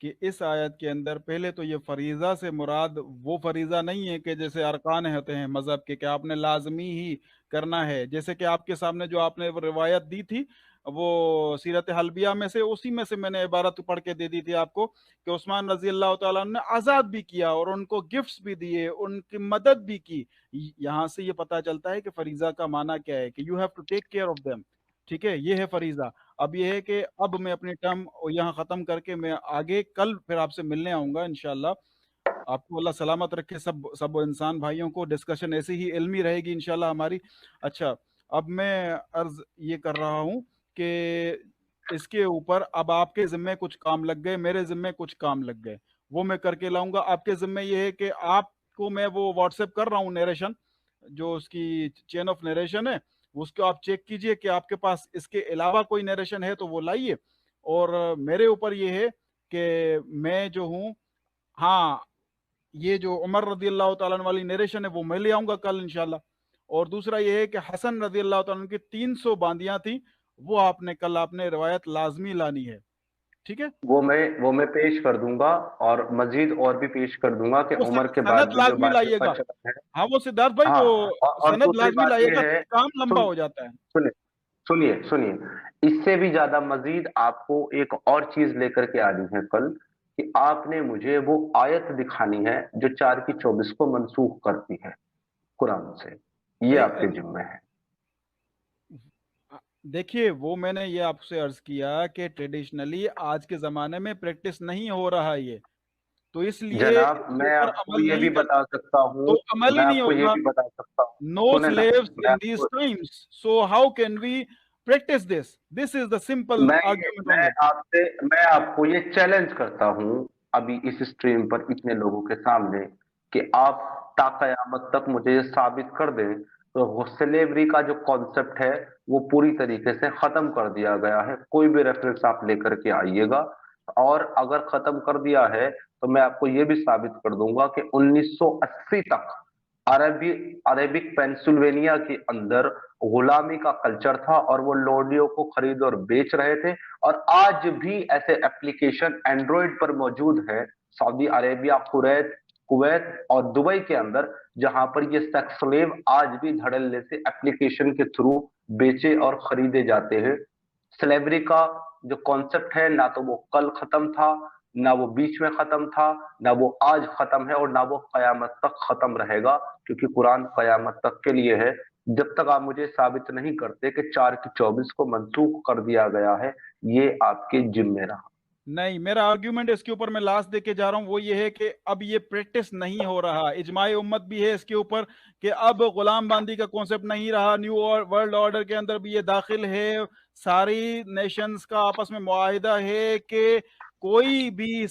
کہ اس آیت کے اندر پہلے تو یہ فریضہ سے مراد وہ فریضہ نہیں ہے کہ جیسے ارکان ہوتے ہیں مذہب کے کہ آپ نے لازمی ہی کرنا ہے، جیسے کہ آپ کے سامنے جو آپ نے روایت دی تھی وہ سیرت حلبیہ میں سے، اسی میں سے میں نے عبارت پڑھ کے دے دی تھی آپ کو کہ عثمان رضی اللہ تعالیٰ عنہ نے آزاد بھی کیا اور ان کو گفٹس بھی دیے، ان کی مدد بھی کی۔ یہاں سے یہ پتہ چلتا ہے کہ فریضہ کا معنی کیا ہے، کہ you have to take care of them, ٹھیک ہے، یہ ہے فریضہ۔ اب یہ ہے کہ اب میں اپنی ٹرم یہاں ختم کر کے میں آگے کل پھر آپ سے ملنے آؤں گا انشاءاللہ۔ آپ کو اللہ سلامت رکھے، سب انسان بھائیوں کو، ڈسکشن ایسی ہی علمی رہے گی انشاءاللہ ہماری۔ اچھا، اب میں عرض یہ کر رہا ہوں کہ اس کے اوپر اب آپ کے ذمے کچھ کام لگ گئے، میرے ذمے کچھ کام لگ گئے، وہ میں کر کے لاؤں گا۔ آپ کے ذمے یہ ہے کہ آپ کو میں وہ واٹس ایپ کر رہا ہوں نیریشن، جو اس کی چین آف نیریشن ہے، اس کو آپ چیک کیجئے کہ آپ کے پاس اس کے علاوہ کوئی نیریشن ہے تو وہ لائیے۔ اور میرے اوپر یہ ہے کہ میں جو ہوں، ہاں یہ جو عمر رضی اللہ تعالیٰ عنہ والی نیریشن ہے وہ میں لے آؤں گا کل انشاءاللہ۔ اور دوسرا یہ ہے کہ حسن رضی اللہ تعالیٰ عنہ کی 300 باندیاں تھیں، وہ آپ نے کل آپ نے روایت لازمی لانی ہے، ٹھیک ہے؟ وہ میں پیش کر دوں گا، اور مزید اور بھی پیش کر دوں گا کہ وہ عمر کے بعد سند بھی جو لازمی باتیں لائیے گا۔ چلا ہے۔ ہاں وہ سدھارتھ بھائی ہاں، وہ اور سند دوسری لازمی بات لائیے یہ گا، ہے، کام لمبا ہو جاتا ہے۔ سنیے، اس سے بھی زیادہ مزید آپ کو ایک اور چیز لے کر کے آنی ہے کل، کہ آپ نے مجھے وہ آیت دکھانی ہے جو 4:24 کو منسوخ کرتی ہے قرآن سے، یہ آپ کے ذمہ ہے۔ دیکھیے وہ میں نے یہ آپ سے عرض کیا کہ ٹریڈیشنلی آج کے زمانے میں پریکٹس نہیں ہو رہا یہ، تو اس لیے جناب اس کے میں اوپر آپ کو عمل یہ بھی نہیں بتا سکتا ہوں، تو عمل میں ہی نہیں آپ کو یہ ہوگا۔ بھی بتا سکتا ہوں، No سنیں نا، slaves میں in آپ these کو times. So how can we practice this? This is the simple argument on it. میں آپ کو یہ چیلنج کرتا ہوں ابھی اس اسٹریم پر اتنے لوگوں کے سامنے، کہ آپ تا قیامت تک مجھے یہ ثابت کر دیں تو سلیوری کا جو کانسیپٹ ہے وہ پوری طریقے سے ختم کر دیا گیا ہے۔ کوئی بھی ریفرنس آپ لے کر کے آئیے گا، اور اگر ختم کر دیا ہے تو میں آپ کو یہ بھی ثابت کر دوں گا کہ 1980 تک عربک پینسلوینیا کے اندر غلامی کا کلچر تھا، اور وہ لوڈیوں کو خرید اور بیچ رہے تھے، اور آج بھی ایسے اپلیکیشن اینڈرائڈ پر موجود ہے سعودی عربیہ، کویت اور دبئی کے اندر، جہاں پر یہ سیکس سلیو آج بھی دھڑلے سے اپلیکیشن کے تھرو بیچے اور خریدے جاتے ہیں۔ سلیوری کا جو کانسیپٹ ہے، نہ تو وہ کل ختم تھا، نہ وہ بیچ میں ختم تھا، نہ وہ آج ختم ہے، اور نہ وہ قیامت تک ختم رہے گا، کیونکہ قرآن قیامت تک کے لیے ہے۔ جب تک آپ مجھے ثابت نہیں کرتے کہ 4:24 کو منسوخ کر دیا گیا ہے، یہ آپ کے ذمہ رہا۔ نہیں، میرا آرگیومنٹ اس کے اوپر میں لاسٹ دے کے جا رہا ہوں، وہ یہ ہے کہ اب یہ پریکٹس نہیں ہو رہا، اجماع امت بھی ہے اس کے اوپر کہ اب غلام باندی کا کانسیپٹ نہیں رہا، نیو ورلڈ آرڈر کے اندر بھی یہ داخل ہے، ساری نیشنز کا آپس میں معاہدہ ہے کہ کوئی بھی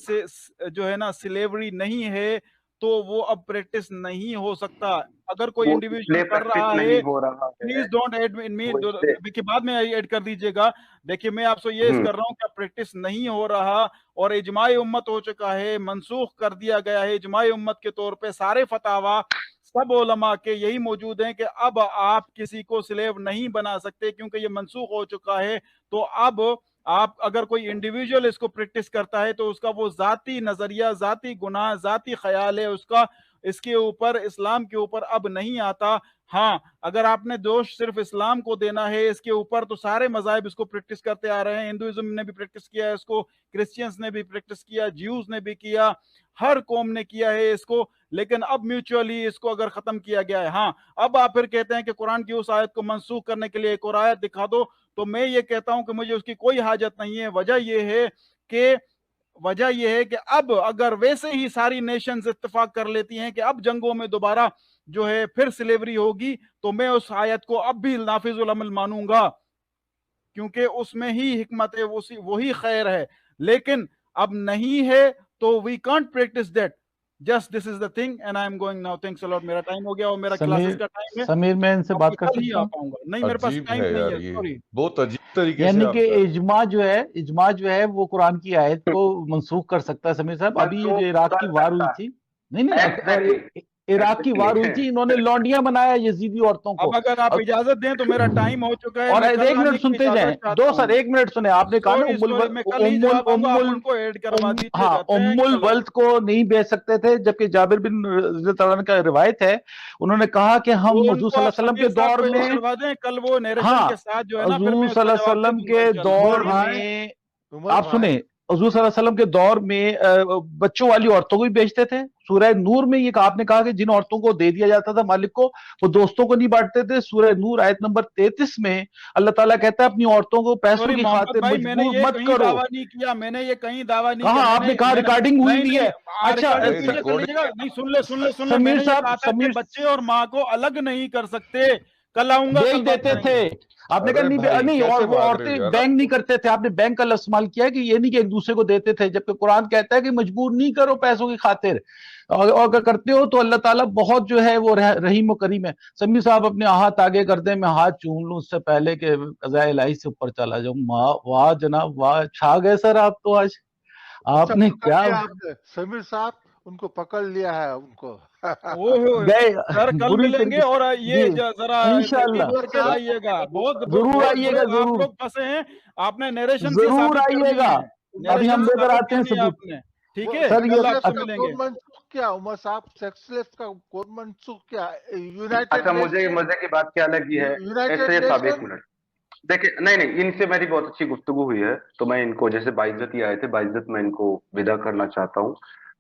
جو ہے نا سلیوری نہیں ہے، تو وہ اب پریکٹس نہیں ہو سکتا۔ اگر کوئی وہ انڈیویجول کر رہا ہے، نہیں ہو رہا ہے، پلیز ڈونٹ ایڈ ان می، وہ اس سے کہ بعد میں ایڈ کر دیجئے گا۔ دیکھیے میں آپ سے یہ کر رہا ہوں کہ پریکٹس نہیں ہو رہا، اور اجماع امت ہو چکا ہے، منسوخ کر دیا گیا ہے اجماع امت کے طور پہ۔ سارے فتاوا سب علماء کے یہی موجود ہیں کہ اب آپ کسی کو سلیو نہیں بنا سکتے، کیونکہ یہ منسوخ ہو چکا ہے۔ تو اب آپ اگر کوئی انڈیویجول اس کو پریکٹس کرتا ہے تو اس کا وہ ذاتی نظریہ، ذاتی گناہ، ذاتی خیال ہے اس کا، اس کے اوپر، اسلام کے اوپر اب نہیں آتا۔ ہاں اگر آپ نے دوش صرف اسلام کو دینا ہے اس کے اوپر، تو سارے مذاہب اس کو پریکٹس کرتے آ رہے ہیں، ہندوازم نے بھی پریکٹس کیا ہے اس کو، کرسچینز نے بھی پریکٹس کیا، جیوز نے بھی کیا، ہر قوم نے کیا ہے اس کو، لیکن اب میوچولی اس کو اگر ختم کیا گیا ہے۔ ہاں اب آپ پھر کہتے ہیں کہ قرآن کی اس آیت کو منسوخ کرنے کے لیے ایک اور آیت دکھا دو، تو میں یہ کہتا ہوں کہ مجھے اس کی کوئی حاجت نہیں ہے۔ وجہ یہ ہے کہ اب اگر ویسے ہی ساری نیشنز اتفاق کر لیتی ہیں کہ اب جنگوں میں دوبارہ جو ہے پھر سلیوری ہوگی، تو میں اس آیت کو اب بھی نافذ العمل مانوں گا، کیونکہ اس میں ہی حکمت ہے، وہی خیر ہے۔ لیکن اب نہیں ہے تو we can't practice that. Just this is the thing and I am going now. Thanks a lot. میرا ٹائم ہو گیا اور میرا کلاسز کا ٹائم ہے، سمیر میں ان سے تو بات میں کر کل ہی سکتا آ ہوں؟ پاؤں گا۔ نہیں میرے پاس عجیب ٹائم ہے نہیں یار، ہے، یہ سوری۔ بہت عجیب طریقے سے یعنی آپ کہ اجماع جو ہے وہ قرآن کی آیت کو منسوخ کر سکتا ہے۔ سمیر صاحب ابھی یہ جو عراق کی وار ہوئی تھی، نہیں عراق کی وار ہوئی تھی، انہوں نے لونڈیاں بنایا یزیدی عورتوں کو. اب اگر آپ اجازت دیں تو میرا ٹائم ہو چکا ہے. اور میں کل ایک آنے منٹ کی سنتے اجازت جائیں چاہتا دو ہوں. سر، ایک منٹ سنیں. آپ نے کہا نا میں کل ہی جواب آؤں گا، آپ ان کو ایڈ کروا دیجیے ہاں گا. ام الولد کو نہیں بیچ سکتے تھے، جبکہ جابر بن رضی اللہ عنہ کا روایت ہے، انہوں نے کہا کہ ہم وہ ان حضور کو صلی اللہ آپ علیہ وسلم کے سمیر صاحب دور کو ایڈ میں، کروا دیں کل وہ نیریشن ہاں کے ساتھ جو ہے نا، پھر حضور میں اس صلی کا اللہ علیہ جواب دے وسلم دوں گا کے انشاءاللہ. دور عمر بھائی، میں، عمر آپ بھائی، سنیں، حضور صلی اللہ علیہ وسلم کے دور میں بچوں والی عورتوں کو بھی بیچتے تھے. سورہ نور میں یہ آپ نے کہا کہ جن عورتوں کو دے دیا جاتا تھا مالک کو، وہ دوستوں کو نہیں بانٹتے تھے. سورہ نور آیت نمبر 33 میں اللہ تعالیٰ کہتا ہے اپنی عورتوں کو پیسوں سوری کی محمد خاطر بھائی، میں نے مجبور یہ مت کہیں کرو. دعویٰ نہیں کیا، میں نے یہ کہیں دعویٰ نہیں کیا. کہاں آپ نے کہا ریکارڈنگ ہوئی بھی ہے. اچھا ریکارڈنگ بھائی کر لیجیے گا. نہیں، سن لے. میں سمیر نے یہ صاحب، کہا تھا کہ بچے اور ماں کو الگ نہیں کر سکتے. کل آؤں گا، کل بیچ بات دیتے کریں تھے. گے. آپ نے کہا ارے بھائی نہیں، اور کیسے وہ بھاگ رہے عورتیں ہو یار بینک آپ؟ نہیں کرتے تھے. آپ نے بینک کا لفظ استعمال کیا کہ یہ نہیں کہ ایک دوسرے کو دیتے تھے، جبکہ قرآن کہتا ہے کہ مجبور نہیں کرو پیسوں کی خاطر. اور اگر کرتے ہو تو اللہ تعالیٰ بہت جو ہے وہ رحیم و کریم ہے. سمیع صاحب اپنے ہاتھ آگے کر دیں، میں ہاتھ چوم لوں اس سے پہلے کہ قضاء الہی سے اوپر چلا جاؤں. واہ جناب واہ، چھا گئے سر آپ تو آج. آپ نے پکڑ کیا لیا آپ نے سمیر صاحب، ان کو پکڑ لیا ہے ان کو. گئے سر کل بری ملیں گے. طریقے اور سے. یہ جی ذرا انشاءاللہ ترتیب کر کے لائیے گا. بہت ضرور آئیے گا، بڑے آپ ضرور لوگ پھنسے ہیں. آپ نے نیریشن سے ضرور ثابت آئیے کرنی گا. ہے. ابھی ہم نیریشن سے لے کر ثابت آتے ہیں کرنی ہے ثبوت. آپ نے. ٹھیک ہے، سر کل یہ آپ سے کا ملیں کون گے. منسوخ کیا عمر صاحب؟ سیکس لیس کا کون منسوخ کیا؟ یونائٹڈ اچھا، مجھے نیشن، مزے کی بات کیا لگی ہے. یونائٹڈ ایسے صاحب ایک نیشن. منٹ دیکھیں. نہیں، ان سے میری بہت اچھی گفتگو ہوئی ہے، تو میں ان کو جیسے باعزت ہی آئے تھے، باعزت میں ان کو ودا کرنا چاہتا ہوں.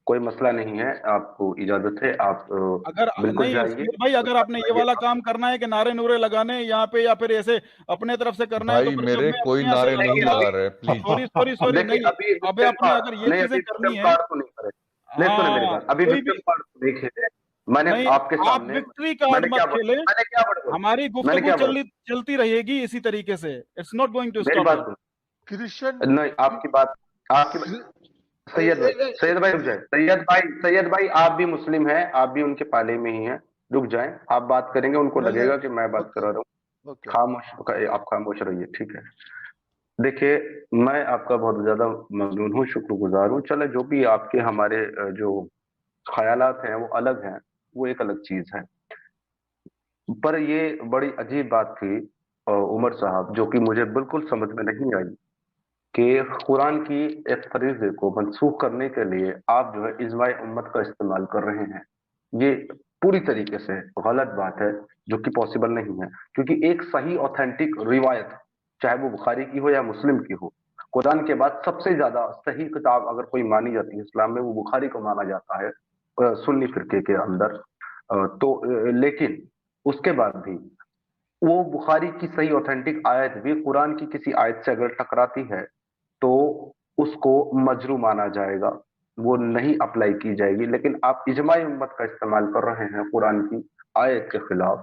کوئی مسئلہ نہیں ہے، آپ کو اجازت ہے، آپ اگر بالکل نہیں جائیے. سمیر بھائی، اگر آپ نے یہ والا کام کرنا ہے کہ نعرے نورے لگانے یہاں پہ یا پھر ایسے اپنے طرف سے کرنا ہے، تو بھائی پھر جب میرے میں کوئی اپنے یہاں سے نعرے نہیں لگاؤں گا. لگا رہے پلیز. سوری دیکھیں، نہیں. ابھی ابھی وکٹم آپ نے اگر یہ نہیں، چیزیں ابھی کرنی وکٹم ہے، کارڈ تو نہیں کرے. نہیں سنیں میری ہاں بات، ابھی کوئی بھی وکٹم کارڈ تو نہیں کھیلے. میں نے نہیں. آپ کے آپ سامنے وکٹری میں کارڈ نے کیا مت کھیلیں. میں نے کیا بڑھ بولا ہماری میں نے گفتگو کیا بڑھ چلتی رہے گی اسی طریقے سے. اٹس ناٹ گوئنگ ٹو میری اسٹاپ بات اٹ. کرسچن. نہیں، آپ کی سید بھائی رک جائے. سید بھائی آپ بھی مسلم ہیں، آپ بھی ان کے پالے میں ہی ہیں. رک جائیں، آپ بات کریں گے، ان کو لگے گا کہ میں بات کرا رہا ہوں. اوکے. آپ خاموش رہیے، ٹھیک ہے. دیکھیے، میں آپ کا بہت زیادہ ممنون ہوں، شکر گزار ہوں. چلے، جو بھی آپ کے ہمارے جو خیالات ہیں وہ الگ ہیں، وہ ایک الگ چیز ہے. پر یہ بڑی عجیب بات تھی عمر صاحب، جو کہ مجھے بالکل سمجھ میں نہیں آئی، کہ قرآن کی ایک فریضے کو منسوخ کرنے کے لیے آپ جو ہے اجماع امت کا استعمال کر رہے ہیں. یہ پوری طریقے سے غلط بات ہے، جو کہ پاسبل نہیں ہے. کیونکہ ایک صحیح اوتھینٹک روایت، چاہے وہ بخاری کی ہو یا مسلم کی ہو، قرآن کے بعد سب سے زیادہ صحیح کتاب اگر کوئی مانی جاتی ہے اسلام میں، وہ بخاری کو مانا جاتا ہے سنی فرقے کے اندر. تو لیکن اس کے بعد بھی وہ بخاری کی صحیح اوتھینٹک آیت بھی قرآن کی کسی آیت سے اگر ٹکراتی ہے تو اس کو مجروح مانا جائے گا، وہ نہیں اپلائی کی جائے گی. لیکن آپ اجماع امت کا استعمال کر رہے ہیں قرآن کی آیت کے خلاف،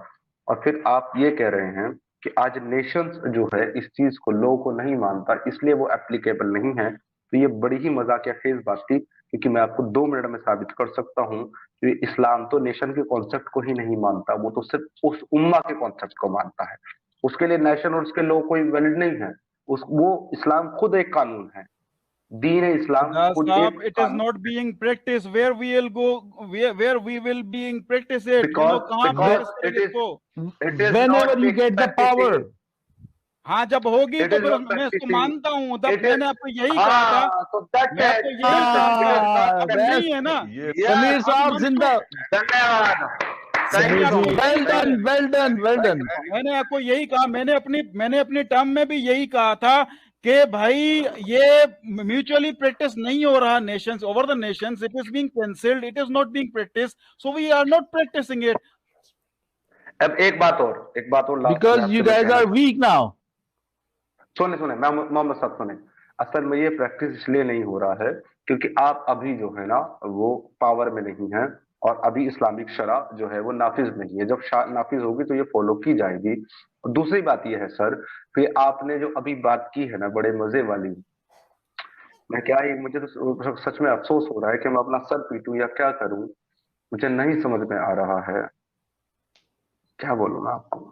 اور پھر آپ یہ کہہ رہے ہیں کہ آج نیشنز جو ہے اس چیز کو لوگوں کو نہیں مانتا، اس لیے وہ اپلیکیبل نہیں ہے. تو یہ بڑی ہی مذاقیہ خیز بات تھی، کیونکہ میں آپ کو 2 منٹ میں ثابت کر سکتا ہوں کہ اسلام تو نیشن کے کانسیپٹ کو ہی نہیں مانتا، وہ تو صرف اس امہ کے کانسیپٹ کو مانتا ہے. اس کے لیے نیشن اور اس کے لوگ کوئی ویلڈ نہیں ہے. وہ اسلام خود ایک قانون ہے، دین اسلام خود ایک It is قانون not ہے. being practiced. Where we will go, where we will being practice it. کہاں because practice کریں it گے is اس کو؟ whenever you get the power. ہاں، جب ہوگی It تو is پھر not میں اس کو practicing. مانتا ہوں. تب It میں is نے آپ کو یہی کہا تھا. so that میں آپ کو یہی کہا تھا. اب نہیں ہے نا. یہ سمیر اب صاحب زندہ. میں نے آپ کو یہی ویل کہا. Done, well done, well done. میں نے آپ کو یہی کہا. میں نے اپنی ٹرم میں بھی یہی کہا تھا کہ بھائی یہ میوچولی پریکٹس نہیں ہو رہا nations over the nations. It is being cancelled. It is not being practice. So we are not practising it. اب ایک بات اور last میں Because آپ you سے میں guys کہنا are weak now. سنیں میں محمد صاحب سنیں. اصل میں یہ پریکٹس اس لیے نہیں ہو رہا ہے کیونکہ آپ ابھی جو ہے نا وہ پاور میں نہیں ہیں، اور ابھی اسلامک شرع جو ہے وہ نافذ نہیں ہے. جب نافذ ہوگی تو یہ فالو کی جائے گی. دوسری بات یہ ہے سر، کہ آپ نے جو ابھی بات کی ہے نا بڑے مزے والی، میں کیا ہی، مجھے تو سچ میں افسوس ہو رہا ہے کہ میں اپنا سر پیٹوں یا کیا کروں، مجھے نہیں سمجھ میں آ رہا ہے. کیا بولوں میں آپ کو.